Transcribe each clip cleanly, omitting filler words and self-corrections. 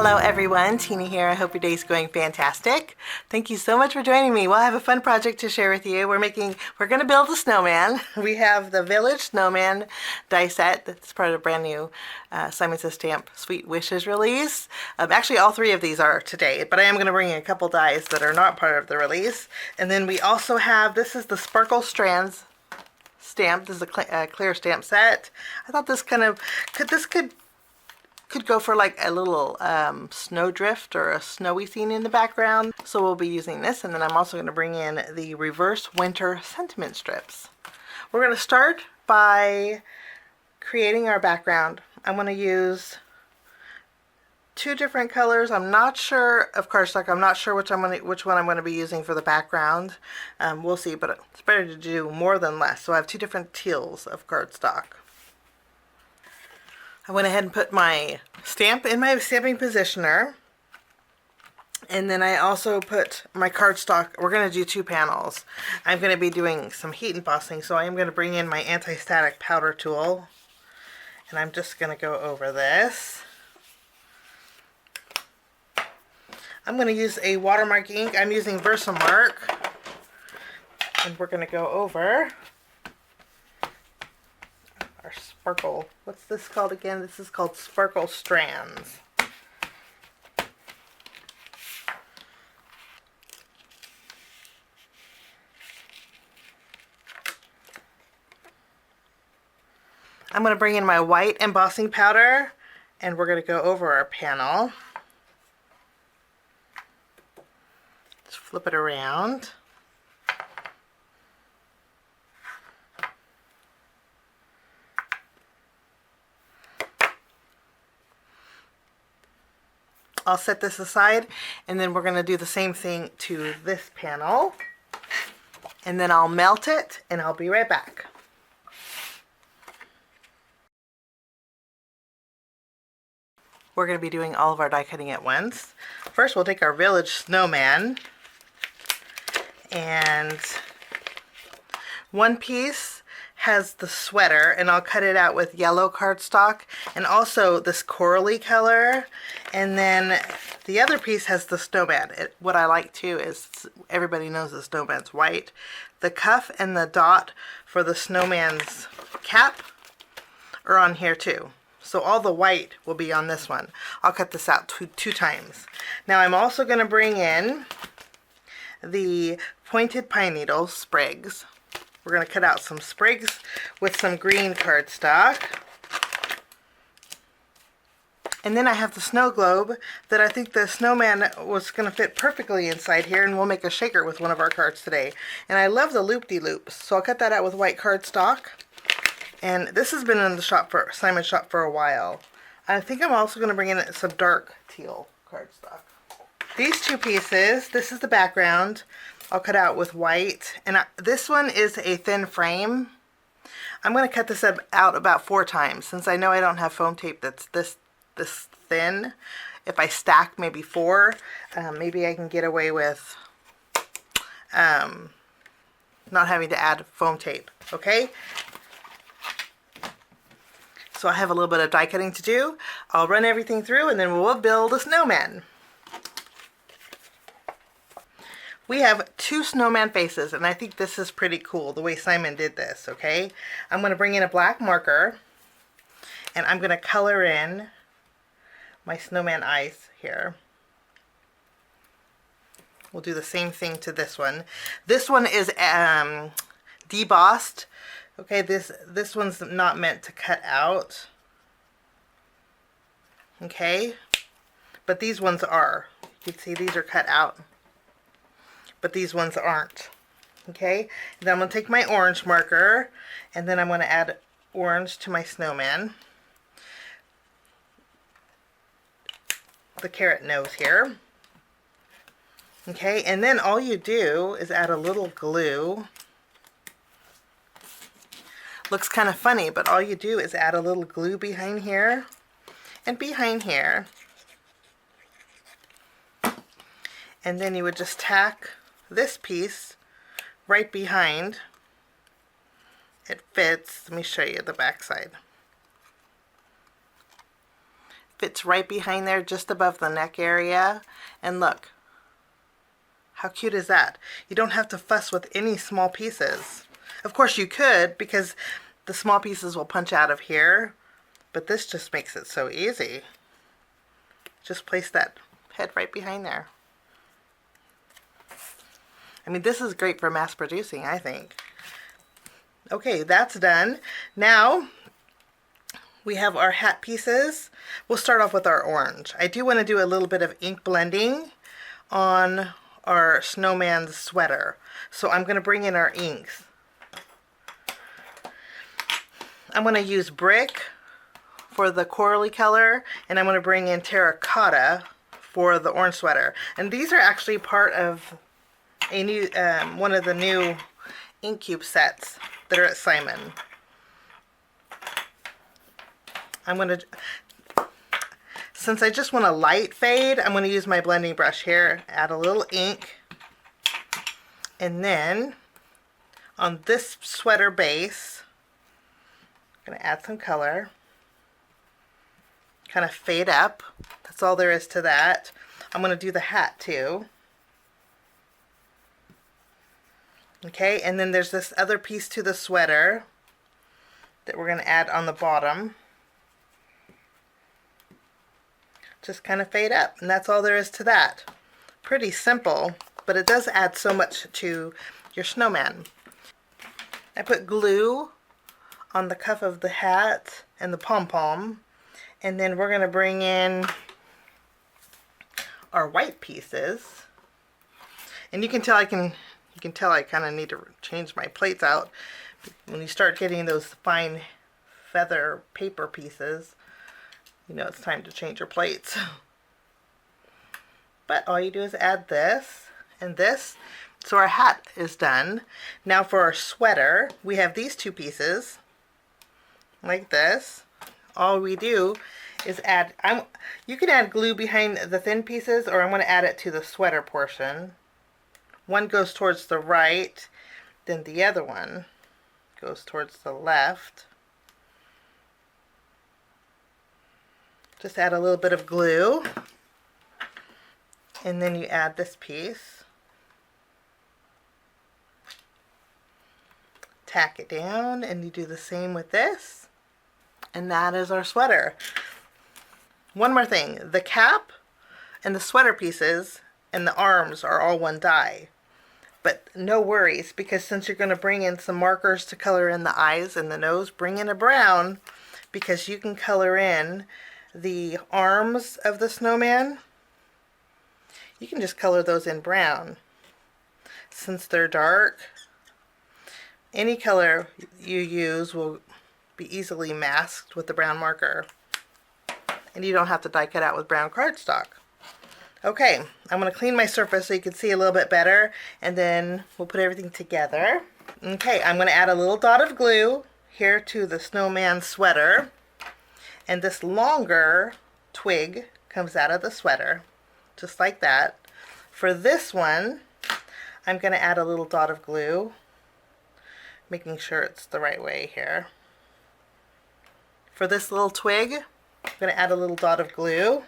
Hello everyone, Tina here. I hope your day's going fantastic. Thank you so much for joining me. Well, I have a fun project to share with you. We're going to build a snowman. We have the Village Snowman Die set. That's part of a brand new Simon Says Stamp Sweet Wishes release. Actually, all three of these are today, but I am going to bring in a couple dies that are not part of the release. And then we also have, this is the Sparkle Strands stamp. This is a clear stamp set. I thought this could go for like a little snowdrift or a snowy scene in the background. So we'll be using this, and then I'm also going to bring in the reverse winter sentiment strips. We're going to start by creating our background. I'm going to use two different colors. I'm not sure of cardstock. I'm not sure which one I'm going to be using for the background. We'll see, but it's better to do more than less. So I have two different teals of cardstock. I went ahead and put my stamp in my stamping positioner, and then I also put my cardstock. We're going to do two panels. I'm going to be doing some heat embossing, so I am going to bring in my anti-static powder tool, and I'm just going to go over this. I'm going to use a watermark ink. I'm using Versamark, and we're going to go over our sparkle. What's this called again? This is called Sparkle Strands. I'm going to bring in my white embossing powder, and we're going to go over our panel. Just flip it around. I'll set this aside, and then we're going to do the same thing to this panel, and then I'll melt it, and I'll be right back. We're going to be doing all of our die cutting at once. First, we'll take our Village Snowman, and one piece has the sweater, and I'll cut it out with yellow cardstock and also this corally color, and then the other piece has the snowman. What I like too is, everybody knows the snowman's white. The cuff and the dot for the snowman's cap are on here too, so all the white will be on this one. I'll cut this out two times. Now I'm also going to bring in the pointed pine needle sprigs. We're going to cut out some sprigs with some green cardstock. And then I have the snow globe that I think the snowman was going to fit perfectly inside here, and we'll make a shaker with one of our cards today. And I love the loop-de-loops, so I'll cut that out with white cardstock. And this has been in the shop for Simon's shop for a while. I think I'm also going to bring in some dark teal cardstock. These two pieces, this is the background. I'll cut out with white, and this one is a thin frame. I'm going to cut this out about 4 times, since I know I don't have foam tape that's this thin. If I stack maybe 4, maybe I can get away with not having to add foam tape. Okay, so I have a little bit of die cutting to do. I'll run everything through, and then we'll build a snowman. We have 2 snowman faces, and I think this is pretty cool, the way Simon did this, okay? I'm going to bring in a black marker, and I'm going to color in my snowman eyes here. We'll do the same thing to this one. This one is debossed, okay? This one's not meant to cut out, okay? But these ones are. You can see these are cut out, but these ones aren't. Okay, then I'm going to take my orange marker, and then I'm going to add orange to my snowman. The carrot nose here. Okay, and then all you do is add a little glue. Looks kind of funny, but all you do is add a little glue behind here and behind here. And then you would just tack this piece right behind. It fits. Let me show you the back side. fits right behind there, just above the neck area. And look, how cute is that? You don't have to fuss with any small pieces. Of course you could, because the small pieces will punch out of here, but this just makes it so easy. Just place that head right behind there. I mean, this is great for mass producing, I think. Okay, that's done. Now we have our hat pieces. We'll start off with our orange. I do want to do a little bit of ink blending on our snowman's sweater. So I'm going to bring in our inks. I'm going to use brick for the corally color, and I'm going to bring in terracotta for the orange sweater. And these are actually part of a new one of the new ink cube sets that are at Simon. I'm going to, since I just want a light fade, I'm going to use my blending brush here, add a little ink, and then on this sweater base, I'm going to add some color, kind of fade up. That's all there is to that. I'm going to do the hat too. Okay, and then there's this other piece to the sweater that we're going to add on the bottom. Just kind of fade up, and that's all there is to that. Pretty simple, but it does add so much to your snowman. I put glue on the cuff of the hat and the pom-pom, and then we're going to bring in our white pieces. And you can tell I kind of need to change my plates out. When you start getting those fine feather paper pieces, you know it's time to change your plates. But all you do is add this and this. So our hat is done. Now for our sweater, we have these two pieces, like this. All we do is add, you can add glue behind the thin pieces, or I'm going to add it to the sweater portion. One goes towards the right, then the other one goes towards the left. Just add a little bit of glue, and then you add this piece. Tack it down, and you do the same with this. And that is our sweater. One more thing, the cap and the sweater pieces and the arms are all one die. But no worries, because since you're going to bring in some markers to color in the eyes and the nose, bring in a brown, because you can color in the arms of the snowman. You can just color those in brown. Since they're dark, any color you use will be easily masked with the brown marker. And you don't have to die cut out with brown cardstock. Okay, I'm going to clean my surface so you can see a little bit better, and then we'll put everything together. Okay, I'm going to add a little dot of glue here to the snowman sweater, and this longer twig comes out of the sweater, just like that. For this one, I'm going to add a little dot of glue, making sure it's the right way here. For this little twig, I'm going to add a little dot of glue.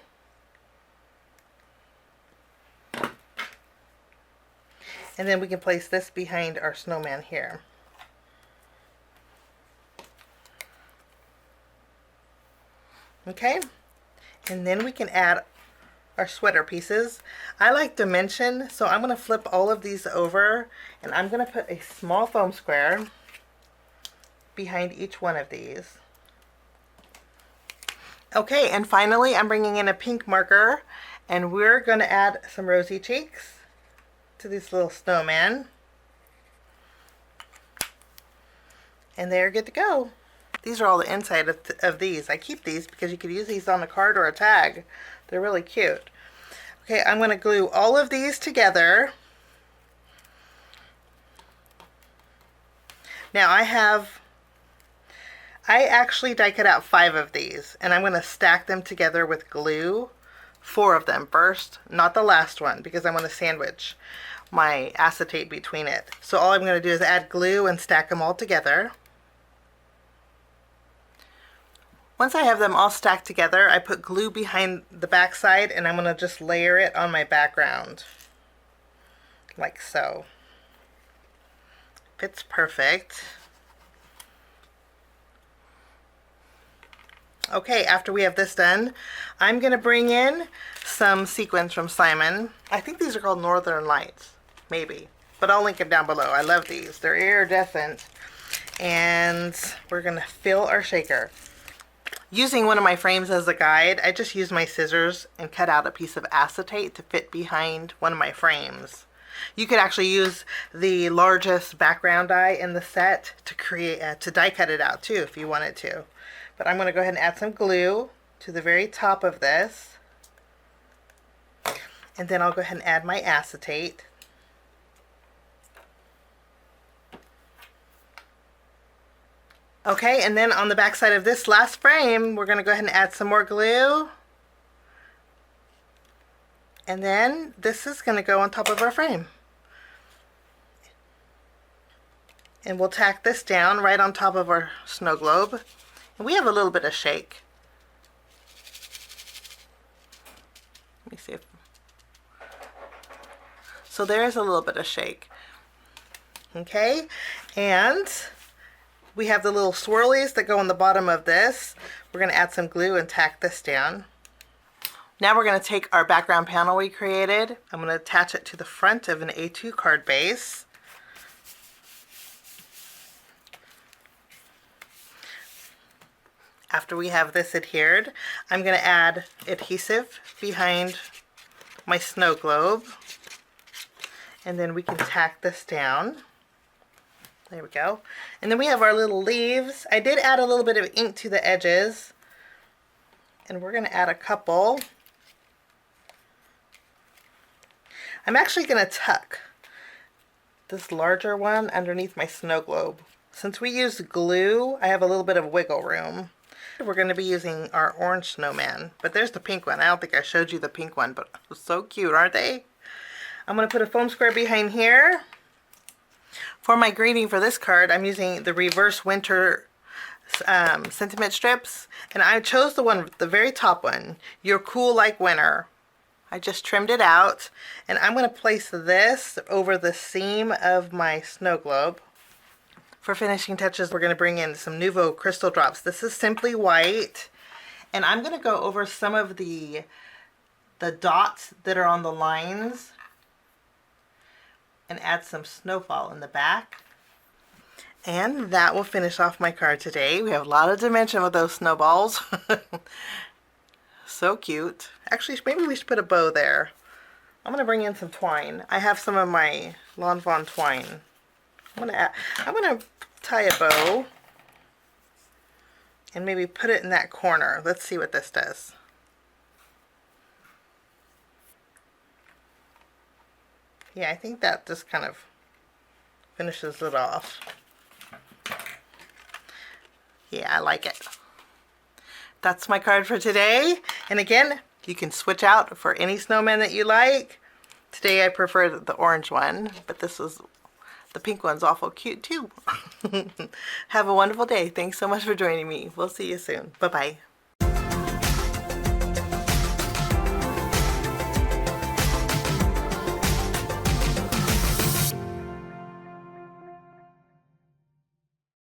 And then we can place this behind our snowman here. Okay, and then we can add our sweater pieces. I like dimension, so I'm going to flip all of these over, and I'm going to put a small foam square behind each one of these. Okay, and finally I'm bringing in a pink marker, and we're going to add some rosy cheeks to these little snowmen. And they're good to go. These are all the inside of these. I keep these because you could use these on a card or a tag. They're really cute. Okay, I'm going to glue all of these together. Now I actually die cut out 5 of these, and I'm going to stack them together with glue. 4 of them first, not the last one, because I want to sandwich my acetate between it. So all I'm going to do is add glue and stack them all together. Once I have them all stacked together, I put glue behind the back side and I'm going to just layer it on my background. Like so. Fits perfect. Okay, after we have this done, I'm going to bring in some sequins from Simon. I think these are called Northern Lights, maybe. But I'll link them down below. I love these. They're iridescent. And we're going to fill our shaker. Using one of my frames as a guide, I just used my scissors and cut out a piece of acetate to fit behind one of my frames. You could actually use the largest background die in the set to create to die cut it out too if you wanted to. But I'm going to go ahead and add some glue to the very top of this. And then I'll go ahead and add my acetate. Okay, and then on the back side of this last frame, we're going to go ahead and add some more glue. And then this is going to go on top of our frame. And we'll tack this down right on top of our snow globe. And we have a little bit of shake. Let me see if... So there's a little bit of shake. Okay, and we have the little swirlies that go on the bottom of this. We're going to add some glue and tack this down. Now we're going to take our background panel we created. I'm going to attach it to the front of an A2 card base. After we have this adhered, I'm going to add adhesive behind my snow globe. And then we can tack this down. There we go. And then we have our little leaves. I did add a little bit of ink to the edges. And we're going to add a couple. I'm actually going to tuck this larger one underneath my snow globe. Since we used glue, I have a little bit of wiggle room. We're going to be using our orange snowman. But there's the pink one. I don't think I showed you the pink one, but so cute, aren't they? I'm going to put a foam square behind here. For my greeting for this card, I'm using the reverse winter sentiment strips. And I chose the very top one. You're cool like winter. I just trimmed it out. And I'm going to place this over the seam of my snow globe. For finishing touches, we're going to bring in some Nuvo crystal drops. This is simply white. And I'm going to go over some of the dots that are on the lines and add some snowfall in the back. And that will finish off my card today. We have a lot of dimension with those snowballs. So cute. Actually, maybe we should put a bow there. I'm going to bring in some twine. I have some of my Lawn Fawn twine. I'm going to tie a bow and maybe put it in that corner. Let's see what this does. Yeah, I think that just kind of finishes it off. Yeah, I like it. That's my card for today. And again, you can switch out for any snowman that you like. Today I prefer the orange one, but the pink one's awful cute too. Have a wonderful day. Thanks so much for joining me. We'll see you soon. Bye-bye.